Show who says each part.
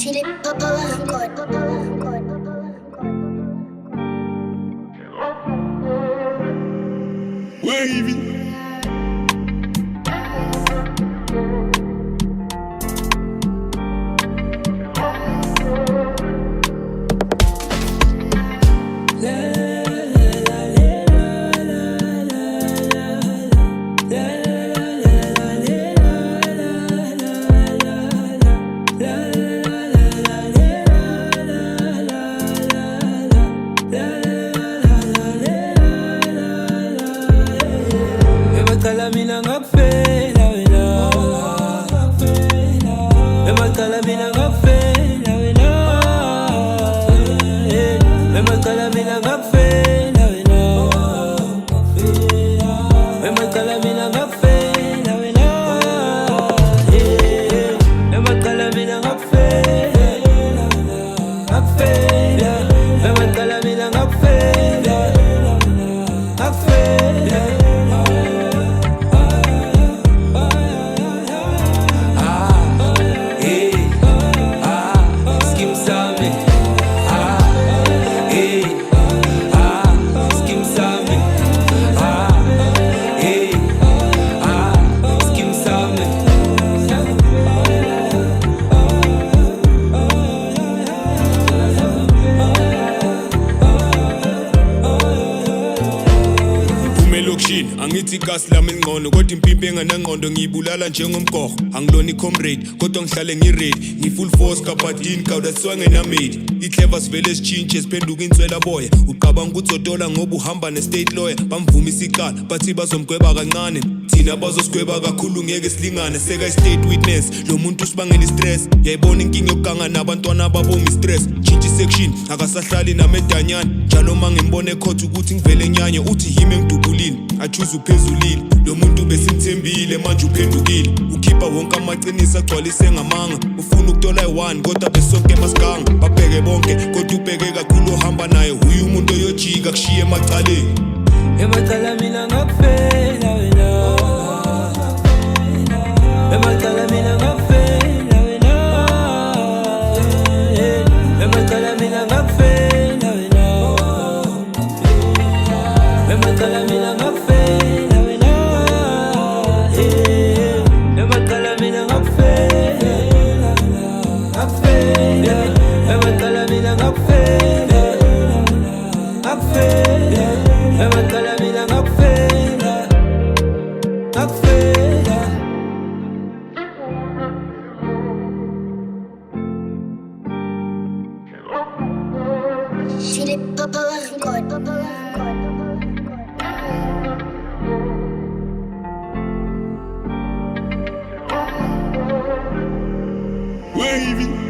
Speaker 1: Chile Papa Record.
Speaker 2: Wavy.
Speaker 3: Mina ngakufela wena, emaqala mina ngakufela wena, emaqala mina ngakufela wena, emaqala mina ngakufela wena, emaqala mina ngakufela, ngakufela, emaqala mina ngakufela, ngakufela.
Speaker 2: Angithi kasi lami ngcono kodwa impimpi enganangqondo ngiyibulala njengomgogo angilona icomrade kodwa ngihlale ngiready ngifull force kabadini kawuda swangenamade iclever sivele sitshintshe siphenduka inswela boya uqabanga ukuthi odola ngoba uhamba ne-state lawyer bamvumisa icala bathi bazomgweba kancane thina bazosigweba kakhulu ngeke silingane seka i-state witness lo muntu usibangela i-stress yayibona inkinga yokuganga nabantwana babonga i-stress tshintsha i-section akasahlali namedanyana njalo ma ngimbone ekhotha ukuthi ngivele nyanye uthi yimi engidubulini achuze uphezulile lo muntu besimthembile manje uphendukile ukhipha wonke amaqiniso agcwalise ngamanga ufuna ukutola i-1 kodwa besonke masiganga babheke bonke kodwa ubheke kakhulu ohamba naye huye umuntu oyojika kushiye emacaleni
Speaker 3: emacala mina ngakufela wena, emacala mina ngakufela wena, emacala mina ngakufela wena, emacala mina ngakufela wena, emacala mina ngakufela, ngakufela, emacala mina ngakufela, ngakufela, emacala mina ngakufela, ngakufela.
Speaker 1: Chile Papa Record.
Speaker 2: Wavy.